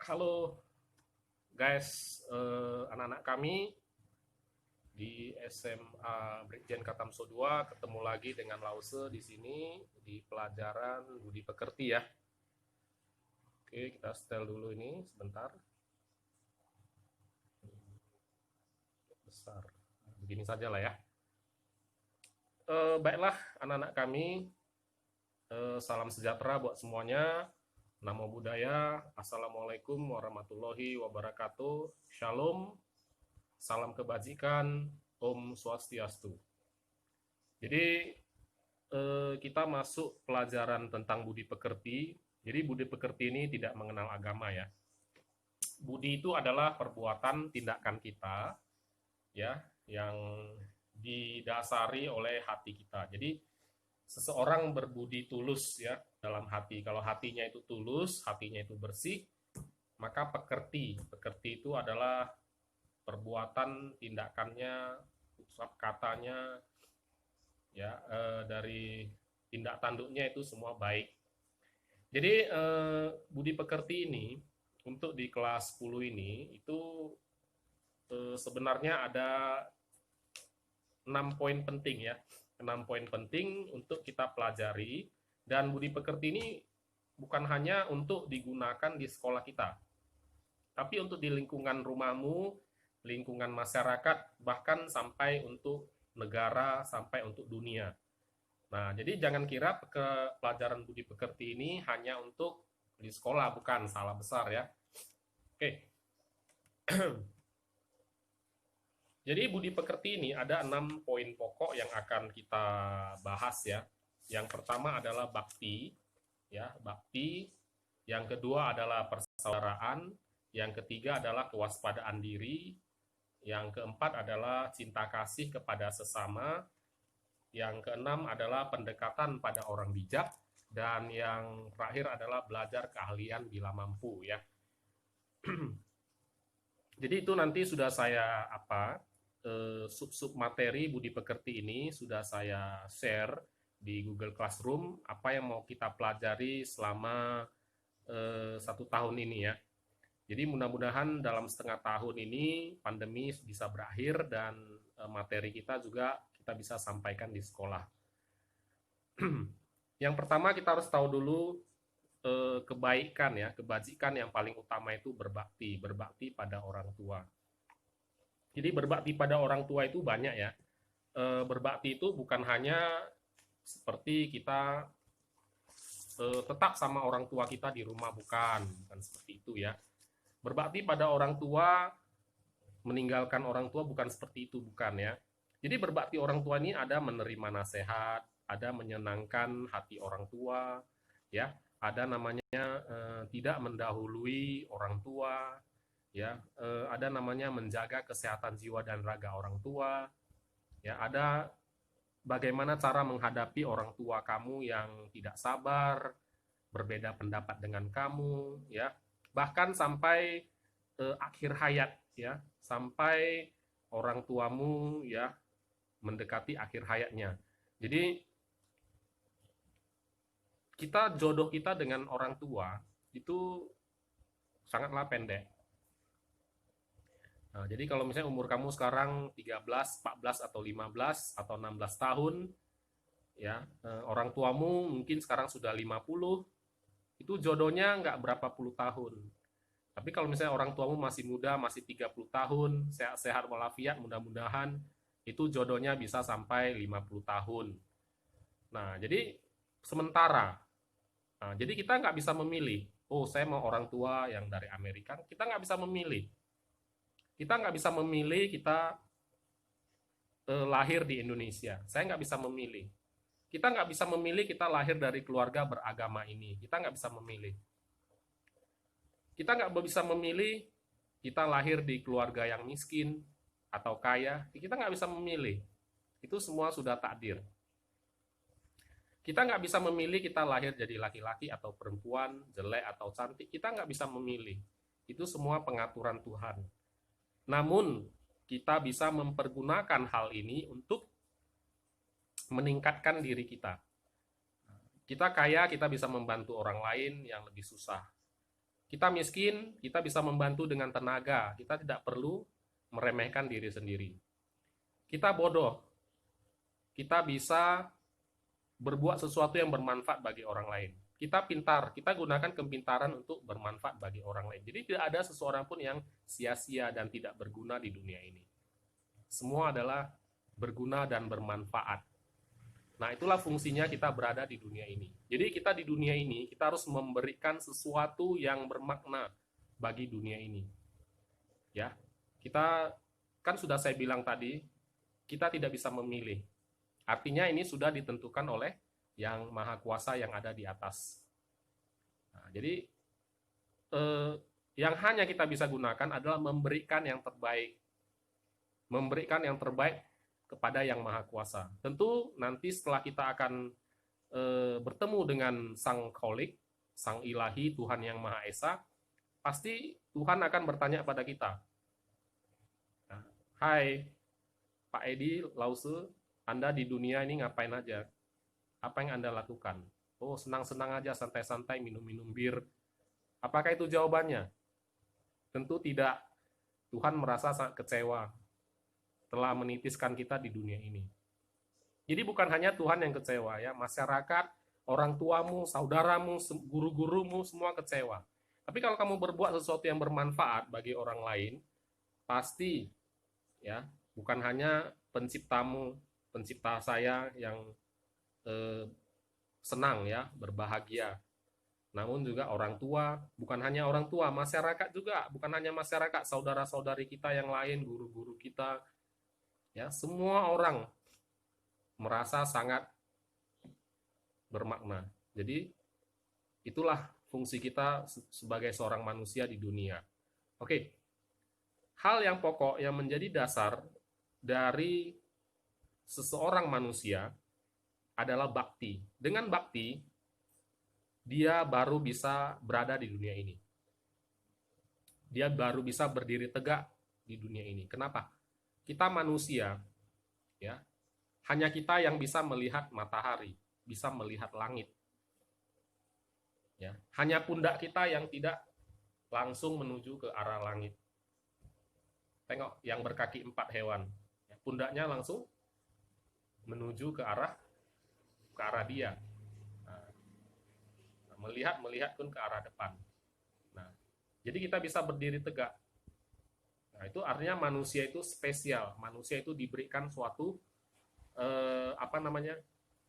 Halo guys, anak-anak kami di SMA Brigjen Katamso 2 ketemu lagi dengan Lause di sini di pelajaran Budi Pekerti ya. Oke, kita setel dulu ini sebentar. Besar. Begini saja lah ya. Baiklah anak-anak kami, salam sejahtera buat semuanya. Namo Buddhaya, Assalamualaikum warahmatullahi wabarakatuh. Shalom, salam kebajikan, Om Swastiastu. Jadi kita masuk pelajaran tentang budi pekerti. Jadi budi pekerti ini tidak mengenal agama ya. Budi itu adalah perbuatan tindakan kita ya yang didasari oleh hati kita. Jadi seseorang berbudi tulus ya dalam hati. Kalau hatinya itu tulus, hatinya itu bersih, maka pekerti. Pekerti itu adalah perbuatan tindakannya, ucap katanya ya dari tindak tanduknya itu semua baik. Jadi budi pekerti ini untuk di kelas 10 ini itu sebenarnya ada 6 poin penting ya. 6 poin penting untuk kita pelajari, dan budi pekerti ini bukan hanya untuk digunakan di sekolah kita, tapi untuk di lingkungan rumahmu, lingkungan masyarakat, bahkan sampai untuk negara, sampai untuk dunia. Nah, jadi jangan kira pelajaran budi pekerti ini hanya untuk di sekolah, bukan, salah besar ya. Oke. Jadi budi pekerti ini ada 6 poin pokok yang akan kita bahas ya. Yang pertama adalah bakti, ya, bakti. Yang kedua adalah persaudaraan. Yang ketiga adalah kewaspadaan diri. Yang keempat adalah cinta kasih kepada sesama. Yang keenam adalah pendekatan pada orang bijak. Dan yang terakhir adalah belajar keahlian bila mampu ya. Jadi itu nanti sudah saya sub-sub materi budi pekerti ini sudah saya share di Google Classroom, apa yang mau kita pelajari selama 1 tahun ini ya. Jadi mudah-mudahan dalam setengah tahun ini pandemi bisa berakhir dan materi kita juga kita bisa sampaikan di sekolah. Yang pertama kita harus tahu dulu kebaikan ya, kebajikan yang paling utama itu berbakti pada orang tua. Jadi berbakti pada orang tua itu banyak ya. Berbakti itu bukan hanya seperti kita tetap sama orang tua kita di rumah, bukan seperti itu ya. Berbakti pada orang tua, meninggalkan orang tua bukan seperti itu, bukan ya. Jadi berbakti orang tua ini ada menerima nasihat, ada menyenangkan hati orang tua, ya, ada namanya tidak mendahului orang tua, ya, ada namanya menjaga kesehatan jiwa dan raga orang tua, ya, ada bagaimana cara menghadapi orang tua kamu yang tidak sabar, berbeda pendapat dengan kamu, ya, bahkan sampai akhir hayat, ya, sampai orang tuamu ya mendekati akhir hayatnya. Jadi jodoh kita dengan orang tua itu sangatlah pendek. Nah, jadi kalau misalnya umur kamu sekarang 13, 14 atau 15 atau 16 tahun, ya, orang tuamu mungkin sekarang sudah 50, itu jodohnya nggak berapa puluh tahun. Tapi kalau misalnya orang tuamu masih muda, masih 30 tahun, sehat-sehat walafiat, mudah-mudahan itu jodohnya bisa sampai 50 tahun. Nah, jadi sementara. Nah, jadi kita nggak bisa memilih, oh saya mau orang tua yang dari Amerika, kita nggak bisa memilih. Kita nggak bisa memilih kita lahir di Indonesia. Saya nggak bisa memilih. Kita nggak bisa memilih kita lahir dari keluarga beragama ini. Kita nggak bisa memilih. Kita nggak bisa memilih kita lahir di keluarga yang miskin atau kaya. Kita nggak bisa memilih. Itu semua sudah takdir. Kita nggak bisa memilih kita lahir jadi laki-laki atau perempuan, jelek atau cantik. Kita nggak bisa memilih. Itu semua pengaturan Tuhan. Namun, kita bisa mempergunakan hal ini untuk meningkatkan diri kita. Kita kaya, kita bisa membantu orang lain yang lebih susah. Kita miskin, kita bisa membantu dengan tenaga. Kita tidak perlu meremehkan diri sendiri. Kita bodoh, kita bisa berbuat sesuatu yang bermanfaat bagi orang lain. Kita pintar, kita gunakan kepintaran untuk bermanfaat bagi orang lain. Jadi tidak ada seseorang pun yang sia-sia dan tidak berguna di dunia ini. Semua adalah berguna dan bermanfaat. Nah, itulah fungsinya kita berada di dunia ini. Jadi kita di dunia ini, kita harus memberikan sesuatu yang bermakna bagi dunia ini. Ya, kita kan sudah saya bilang tadi, kita tidak bisa memilih. Artinya ini sudah ditentukan oleh yang maha kuasa yang ada di atas. Nah, jadi yang hanya kita bisa gunakan adalah memberikan yang terbaik. Memberikan yang terbaik kepada yang maha kuasa. Tentu nanti setelah kita akan bertemu dengan sang kholik, sang ilahi, Tuhan yang maha esa, pasti Tuhan akan bertanya pada kita. Nah, hai Pak Edi Lause, Anda di dunia ini ngapain aja? Apa yang Anda lakukan? Oh, senang-senang aja, santai-santai, minum-minum bir. Apakah itu jawabannya? Tentu tidak. Tuhan merasa sangat kecewa telah menitiskan kita di dunia ini. Jadi bukan hanya Tuhan yang kecewa ya, masyarakat, orang tuamu, saudaramu, guru-gurumu semua kecewa. Tapi kalau kamu berbuat sesuatu yang bermanfaat bagi orang lain, pasti ya, bukan hanya penciptamu, pencipta saya yang senang ya, berbahagia. Namun juga orang tua, bukan hanya orang tua, masyarakat juga, bukan hanya masyarakat, saudara-saudari kita yang lain, guru-guru kita, ya, semua orang merasa sangat bermakna. Jadi itulah fungsi kita sebagai seorang manusia di dunia. Oke, hal yang pokok yang menjadi dasar dari seseorang manusia adalah bakti. Dengan bakti, dia baru bisa berada di dunia ini. Dia baru bisa berdiri tegak di dunia ini. Kenapa? Kita manusia, ya, hanya kita yang bisa melihat matahari, bisa melihat langit. Ya, hanya pundak kita yang tidak langsung menuju ke arah langit. Tengok yang berkaki 4 hewan, ya, pundaknya langsung menuju ke arah dia. Nah, melihat pun ke arah depan. Nah, jadi kita bisa berdiri tegak. Nah, itu artinya manusia itu spesial. Manusia itu diberikan suatu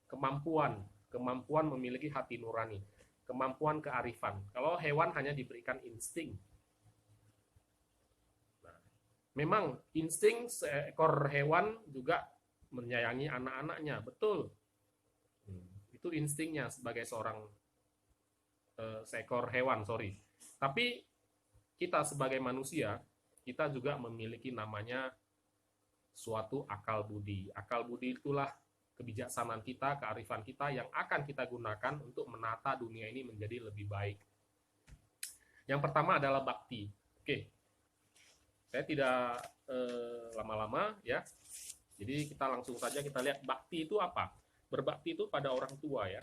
kemampuan memiliki hati nurani, kemampuan kearifan. Kalau hewan hanya diberikan insting. Nah, memang insting seekor hewan juga menyayangi anak-anaknya, betul. Itu instingnya sebagai seekor hewan, sorry. Tapi kita sebagai manusia, kita juga memiliki namanya suatu akal budi. Akal budi itulah kebijaksanaan kita, kearifan kita yang akan kita gunakan untuk menata dunia ini menjadi lebih baik. Yang pertama adalah bakti. Oke, saya tidak lama-lama ya. Jadi kita langsung saja kita lihat bakti itu apa. Berbakti itu pada orang tua ya.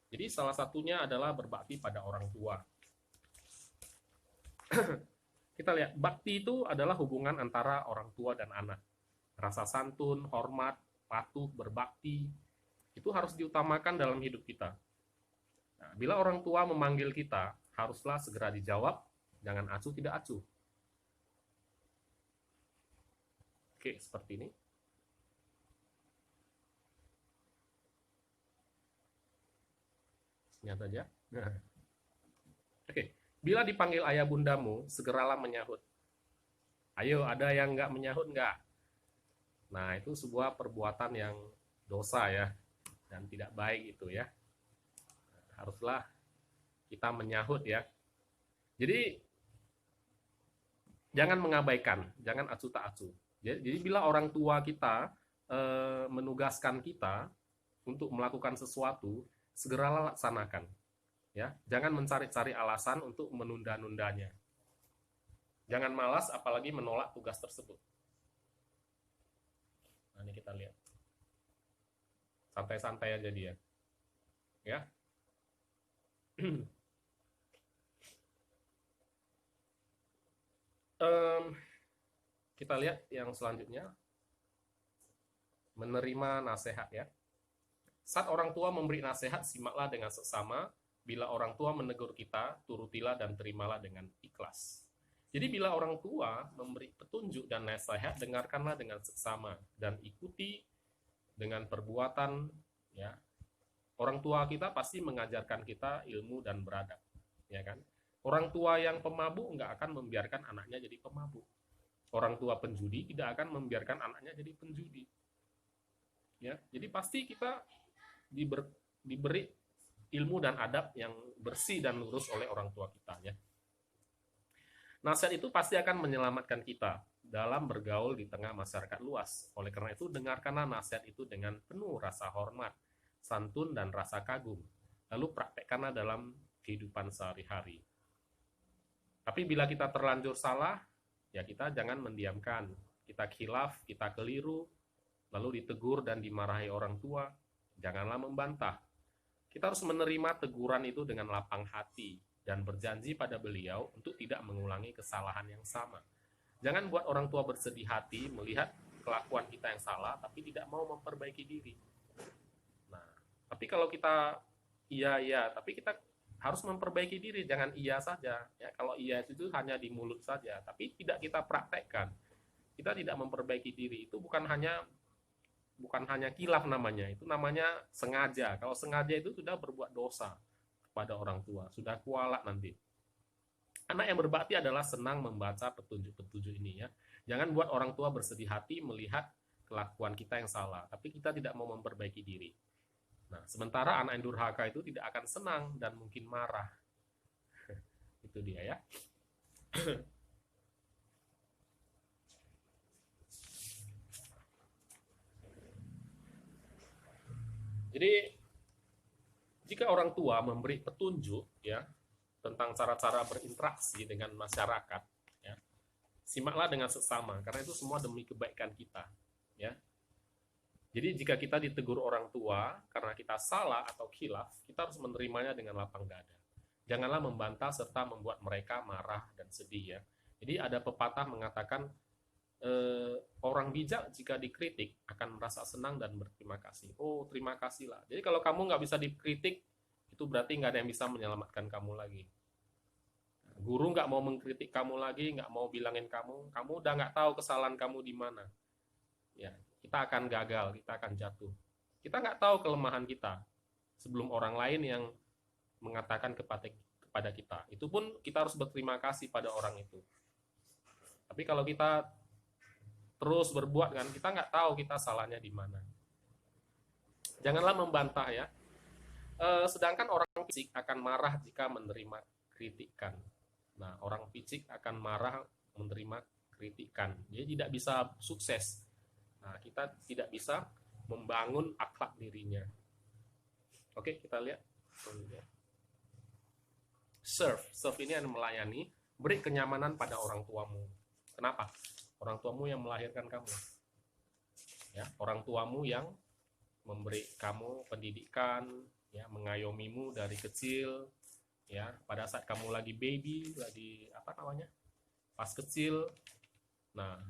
Jadi salah satunya adalah berbakti pada orang tua. Kita lihat, bakti itu adalah hubungan antara orang tua dan anak. Rasa santun, hormat, patuh, berbakti, itu harus diutamakan dalam hidup kita. Nah, bila orang tua memanggil kita, haruslah segera dijawab, jangan acuh tidak acuh. Oke, seperti ini. Lihat saja. Oke, bila dipanggil ayah bundamu, segeralah menyahut. Ayo, ada yang nggak menyahut nggak? Nah, itu sebuah perbuatan yang dosa ya, dan tidak baik itu ya. Haruslah kita menyahut ya. Jadi, jangan mengabaikan, jangan acuh tak acuh. Jadi bila orang tua kita menugaskan kita untuk melakukan sesuatu, segeralah laksanakan. Ya, jangan mencari-cari alasan untuk menunda-nundanya. Jangan malas, apalagi menolak tugas tersebut. Nah, ini kita lihat. Santai-santai aja dia. Ya. Em, kita lihat yang selanjutnya, menerima nasihat ya. Saat orang tua memberi nasihat, simaklah dengan seksama. Bila orang tua menegur kita, turutilah dan terimalah dengan ikhlas. Jadi bila orang tua memberi petunjuk dan nasihat, dengarkanlah dengan seksama dan ikuti dengan perbuatan ya. Orang tua kita pasti mengajarkan kita ilmu dan beradab, ya kan? Orang tua yang pemabuk nggak akan membiarkan anaknya jadi pemabuk. Orang tua penjudi tidak akan membiarkan anaknya jadi penjudi. Ya, jadi pasti kita diberi ilmu dan adab yang bersih dan lurus oleh orang tua kita ya. Nasihat itu pasti akan menyelamatkan kita dalam bergaul di tengah masyarakat luas. Oleh karena itu, dengarkanlah nasihat itu dengan penuh rasa hormat, santun, dan rasa kagum. Lalu praktekkanlah dalam kehidupan sehari-hari. Tapi bila kita terlanjur salah, ya kita jangan mendiamkan. Kita khilaf, kita keliru, lalu ditegur dan dimarahi orang tua, janganlah membantah. Kita harus menerima teguran itu dengan lapang hati dan berjanji pada beliau untuk tidak mengulangi kesalahan yang sama. Jangan buat orang tua bersedih hati melihat kelakuan kita yang salah, tapi tidak mau memperbaiki diri. Nah, tapi kalau kita iya, tapi kita harus memperbaiki diri, jangan iya saja. Ya, kalau iya itu hanya di mulut saja, tapi tidak kita praktekkan. Kita tidak memperbaiki diri, itu bukan hanya kilaf namanya, itu namanya sengaja. Kalau sengaja itu sudah berbuat dosa kepada orang tua, sudah kualat nanti. Anak yang berbakti adalah senang membaca petunjuk-petunjuk ini ya. Jangan buat orang tua bersedih hati melihat kelakuan kita yang salah, tapi kita tidak mau memperbaiki diri. Nah, sementara anak yang durhaka itu tidak akan senang dan mungkin marah. Itu dia ya. Jadi jika orang tua memberi petunjuk ya tentang cara-cara berinteraksi dengan masyarakat, ya, simaklah dengan seksama karena itu semua demi kebaikan kita, ya. Jadi jika kita ditegur orang tua karena kita salah atau khilaf, kita harus menerimanya dengan lapang dada. Janganlah membantah serta membuat mereka marah dan sedih ya. Jadi ada pepatah mengatakan orang bijak jika dikritik akan merasa senang dan berterima kasih. Oh, terima kasih lah. Jadi kalau kamu nggak bisa dikritik, itu berarti nggak ada yang bisa menyelamatkan kamu lagi. Guru nggak mau mengkritik kamu lagi, nggak mau bilangin kamu udah nggak tahu kesalahan kamu di mana. Ya, kita akan gagal, kita akan jatuh. Kita nggak tahu kelemahan kita sebelum orang lain yang mengatakan kepada kita. Itu pun kita harus berterima kasih pada orang itu. Tapi kalau kita terus berbuat kan, kita nggak tahu kita salahnya di mana. Janganlah membantah ya. Sedangkan orang picik akan marah jika menerima kritikan. Nah, orang picik akan marah menerima kritikan. Dia tidak bisa sukses. Nah, kita tidak bisa membangun akhlak dirinya. Oke, kita lihat. Serve ini yang melayani, beri kenyamanan pada orang tuamu. Kenapa? Orang tuamu yang melahirkan kamu. Ya, orang tuamu yang memberi kamu pendidikan, ya, mengayomimu dari kecil, ya, pada saat kamu lagi baby, lagi pas kecil. Nah,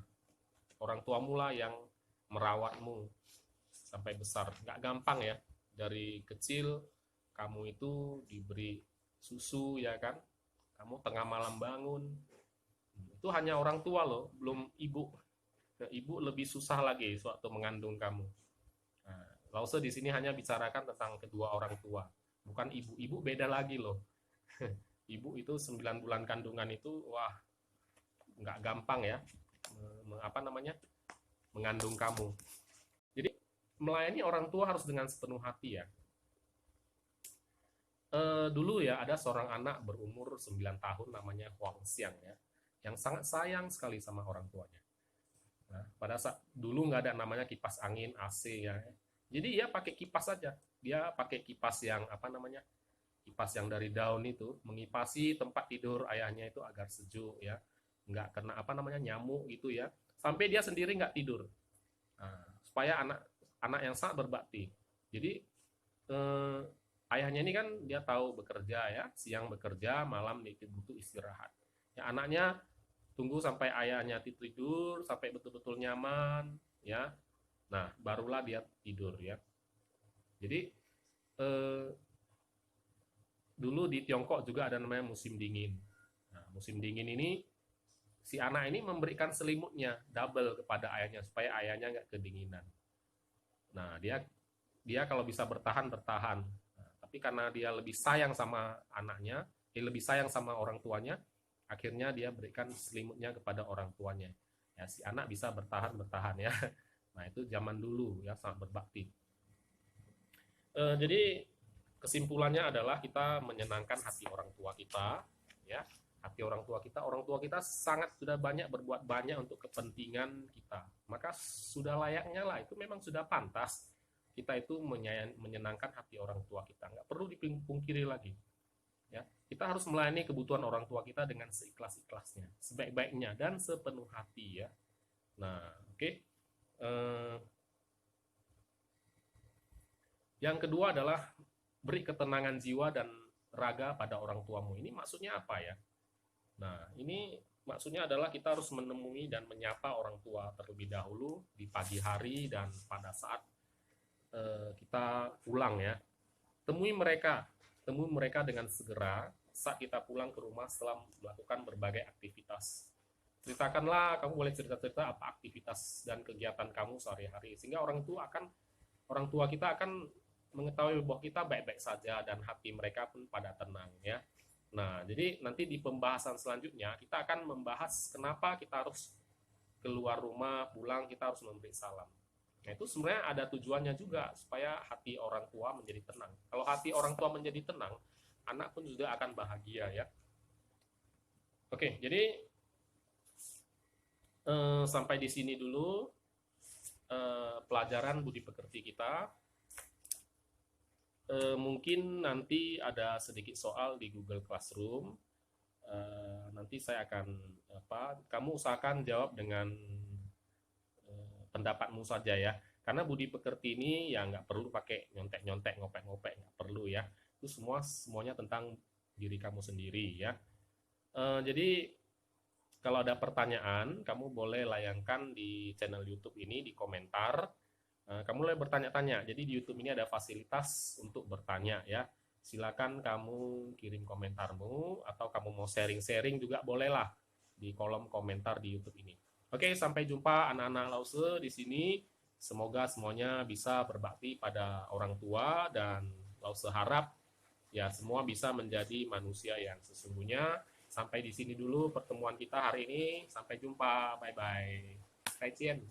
orang tuamu lah yang merawatmu sampai besar. Nggak gampang ya, dari kecil kamu itu diberi susu ya kan, kamu tengah malam bangun, itu hanya orang tua loh, belum ibu. Nah, ibu lebih susah lagi sewaktu mengandung kamu. Nah, Lause di sini hanya bicarakan tentang kedua orang tua, bukan ibu. Ibu beda lagi loh. Ibu itu 9 bulan kandungan itu, wah, nggak gampang ya, mengandung kamu. Jadi melayani orang tua harus dengan sepenuh hati ya. Dulu ya ada seorang anak berumur 9 tahun namanya Huang Xiang ya, yang sangat sayang sekali sama orang tuanya. Nah, pada saat dulu nggak ada namanya kipas angin AC ya, jadi dia pakai kipas saja. Dia pakai kipas yang kipas yang dari daun itu, mengipasi tempat tidur ayahnya itu agar sejuk ya, nggak kena nyamuk gitu ya, sampai dia sendiri nggak tidur. Nah, supaya anak yang sangat berbakti. Jadi ayahnya ini kan dia tahu bekerja ya, siang bekerja, malam butuh istirahat. Ya, anaknya tunggu sampai ayahnya tidur sampai betul-betul nyaman ya. Nah, barulah dia tidur ya. Jadi dulu di Tiongkok juga ada namanya musim dingin. Nah, musim dingin ini si anak ini memberikan selimutnya double kepada ayahnya supaya ayahnya nggak kedinginan. Nah, dia dia kalau bisa bertahan bertahan. Nah, tapi karena dia lebih sayang sama anaknya, dia lebih sayang sama orang tuanya, akhirnya dia berikan selimutnya kepada orang tuanya. Ya, si anak bisa bertahan bertahan ya. Nah, itu zaman dulu ya sangat berbakti. Jadi kesimpulannya adalah kita menyenangkan hati orang tua kita, ya. Hati orang tua kita sangat sudah banyak berbuat banyak untuk kepentingan kita. Maka sudah layaknya lah, itu memang sudah pantas kita itu menyenangkan hati orang tua kita. Nggak perlu dipungkiri lagi. Ya, kita harus melayani kebutuhan orang tua kita dengan seikhlas-ikhlasnya, sebaik-baiknya dan sepenuh hati ya. Nah, oke. Yang kedua adalah beri ketenangan jiwa dan raga pada orang tuamu. Ini maksudnya apa ya? Nah, ini maksudnya adalah kita harus menemui dan menyapa orang tua terlebih dahulu di pagi hari dan pada saat kita pulang ya. Temui mereka dengan segera saat kita pulang ke rumah setelah melakukan berbagai aktivitas. Ceritakanlah, kamu boleh cerita-cerita apa aktivitas dan kegiatan kamu sehari-hari sehingga orang tua kita akan mengetahui bahwa kita baik-baik saja dan hati mereka pun pada tenang ya. Nah, jadi nanti di pembahasan selanjutnya kita akan membahas kenapa kita harus keluar rumah, pulang kita harus memberi salam. Nah, itu sebenarnya ada tujuannya juga supaya hati orang tua menjadi tenang. Kalau hati orang tua menjadi tenang, anak pun juga akan bahagia ya. Oke, jadi sampai di sini dulu pelajaran budi pekerti kita. Mungkin nanti ada sedikit soal di Google Classroom. Nanti saya akan kamu usahakan jawab dengan pendapatmu saja ya. Karena budi pekerti ini ya nggak perlu pakai nyontek-nyontek, ngopek-ngopek, nggak perlu ya. Itu semuanya tentang diri kamu sendiri ya. Jadi kalau ada pertanyaan, kamu boleh layangkan di channel YouTube ini di komentar. Kamu boleh bertanya-tanya. Jadi di YouTube ini ada fasilitas untuk bertanya ya. Silakan kamu kirim komentarmu atau kamu mau sharing-sharing juga bolehlah di kolom komentar di YouTube ini. Oke, sampai jumpa anak-anak Lause di sini. Semoga semuanya bisa berbakti pada orang tua dan Lause harap ya semua bisa menjadi manusia yang sesungguhnya. Sampai di sini dulu pertemuan kita hari ini. Sampai jumpa. Bye-bye. Zaijian.